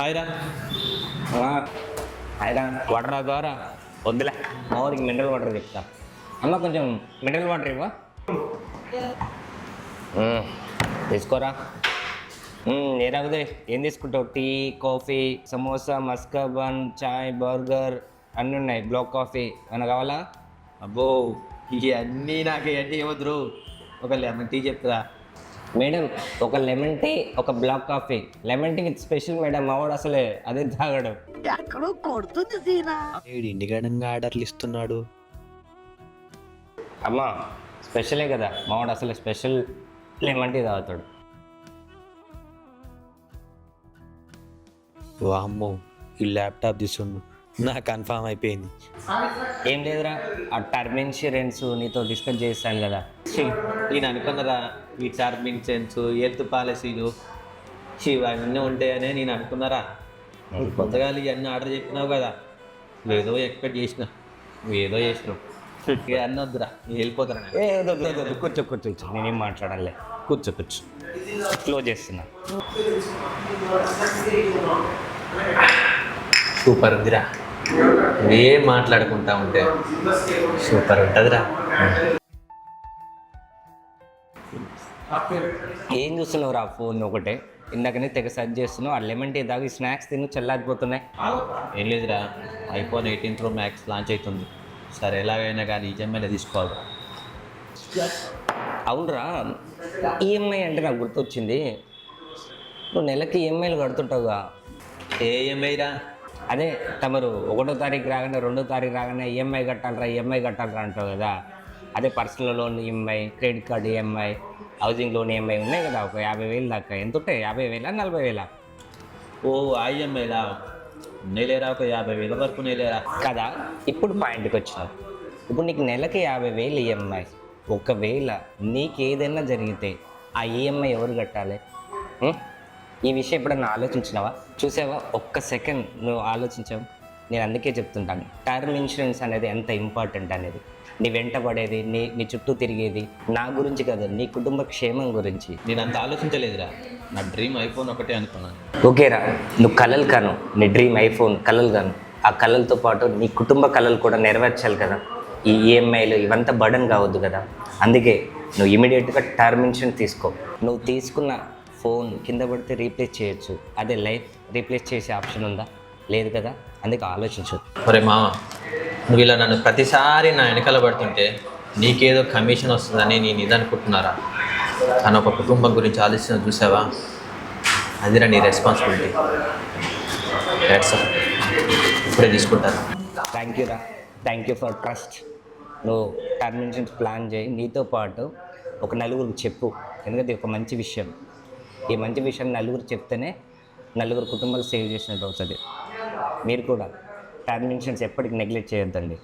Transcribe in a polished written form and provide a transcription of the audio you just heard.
Hi రా. అయినా water ద్వారా వద్దులే మా ఊరికి మినరల్ వాటర్ చెప్తా. అమ్మ కొంచెం మినరల్ వాటర్ ఇవ్వ. తీసుకోరా. ఏరావుదే ఏం తీసుకుంటావు? టీ, కాఫీ, సమోసా, మస్కా బన్, చాయ్, బర్గర్ అన్నీ ఉన్నాయి. బ్లాక్ కాఫీ ఏమైనా కావాలా? అబ్బో ఇవన్నీ నాకు ఇవన్నీ ఏమొద్దురు. ఒక లెమన్ టీ చెప్తా మేడం. ఒక లెమన్ టీ, ఒక black coffee. Lemon tea with special madam. మా వాడు అసలే అదే తాగడం. ఎక్కడో కొడుతుంది సీనా. వీడు ఇంటికాడంగా ఆర్డర్లు ఇస్తున్నాడు. అమ్మా స్పెషలే కదా, మా వాడు అసలు స్పెషల్ లెమన్ టీ తాగుతాడు. వామ్మో ఈ ల్యాప్టాప్ తీసుండు, నాకు కన్ఫామ్ అయిపోయింది. ఏం లేదురా, ఆ టర్మ్ ఇన్సూరెన్స్ నీతో డిస్కస్ చేస్తాను కదా. నేను అనుకున్నదా ఈ టర్మ్ ఇన్సూరెన్స్, హెల్త్ పాలసీలు ఇవన్నీ ఉంటాయనే నేను అనుకున్నారా. కొత్తగా ఇవన్నీ ఆర్డర్ చెప్పినావు కదా, ఏదో ఎక్స్పెక్ట్ చేసిన, ఏదో చేసినావు. అన్నీ వద్దురా, వెళ్ళిపోతారా. కూర్చో కూర్చో, నేనేం మాట్లాడాలే. కూర్చో కూర్చో, క్లోజ్ చేస్తున్నా. సూపర్ ఉందిరా, ఏం మాట్లాడుకుంటా ఉంటే సూపర్ ఉంటుందిరా. ఏం చూస్తున్నావు రా ఫోన్ ఒకటే? ఇందాకనే తెగ సర్చ్ చేస్తున్నావు. ఆ లెమన్ టీ తాగి స్నాక్స్ తిని చల్లారిపోతున్నాయి. ఏం లేదురా, ఐఫోన్ 18 Pro Max లాంచ్ అవుతుంది. సరే ఎలాగైనా కానీ ఈఎంఐలో తీసుకోవాలి. అవునరా, ఈఎంఐ అంటే నాకు గుర్తొచ్చింది. నువ్వు నెలకి ఈఎంఐలు కడుతుంటావుగా. ఏ ఈఎంఐ రా? అదే తమరు 1వ తారీఖు రాగానే 2వ తారీఖు రాగానే ఈఎంఐ కట్టాలరా అంటావు కదా. అదే personal loan EMI, credit card EMI, housing loan EMI ఉన్నాయి కదా. ఒక 50,000 దాకా. ఎంత ఉంటాయి? 50,000 40,000? ఓ ఆ ఈఎంఐలా నెలేరా, ఒక 50,000 వరకు నెలేరా కదా. ఇప్పుడు పాయింట్కి వచ్చినావు. ఇప్పుడు నీకు నెలకి 50,000 ఈఎంఐ. ఒకవేళ నీకు ఏదైనా జరిగితే ఆ ఈఎంఐ ఎవరు కట్టాలి? ఈ విషయం ఎప్పుడన్నా ఆలోచించినావా? చూసావా? ఒక్క సెకండ్ నువ్వు ఆలోచించావు. నేను అందుకే చెప్తుంటాను, టర్మ్ ఇన్సూరెన్స్ అనేది ఎంత ఇంపార్టెంట్ అనేది. నీ వెంట పడేది, నీ చుట్టూ తిరిగేది నా గురించి కాదు, నీ కుటుంబ క్షేమం గురించి. నేను అంత ఆలోచించలేదురా, నా డ్రీమ్ ఐఫోన్ ఒకటే అనుకున్నాను. ఓకేరా, నువ్వు కలలు కాను, నీ డ్రీమ్ ఐఫోన్ కలలు కాను. ఆ కళలతో పాటు నీ కుటుంబ కళలు కూడా నెరవేర్చాలి కదా. ఈ ఈఎంఐలు ఇవంతా బర్డన్ కావద్దు కదా. అందుకే నువ్వు ఇమీడియట్గా టర్మ్ ఇన్సూరెన్స్ తీసుకో. నువ్వు తీసుకున్న ఫోన్ కింద పడితే రీప్లేస్ చేయొచ్చు. అదే లైఫ్ రీప్లేస్ చేసే ఆప్షన్ ఉందా? లేదు కదా. అందుకే ఆలోచించు. ఒరే మామ, నువ్వు ఇలా నన్ను ప్రతిసారి నా వెనకాల పడుతుంటే నీకేదో కమిషన్ వస్తుందని నేను ఇది అనుకుంటున్నారా? తను ఒక కుటుంబం గురించి ఆలోచన చూసావా? అదిరా నీ రెస్పాన్సిబిలిటీ. ఇప్పుడే తీసుకుంటాను. థ్యాంక్ యూ రా, థ్యాంక్ యూ ఫర్ ట్రస్ట్. నువ్వు టర్మ్ ఇన్సూరెన్స్ ప్లాన్ చేయి. నీతో పాటు ఒక నలుగురికి చెప్పు. ఎందుకంటే ఒక మంచి విషయం. ఈ మంచి విషయం నలుగురు చెప్తేనే నలుగురు కుటుంబాలు సేవ్ చేసినట్టు అవుతుంది. మీరు కూడా టర్మ్ ఇన్సూరెన్స్ ఎప్పటికీ నెగ్లెక్ట్ చేయొద్దండి.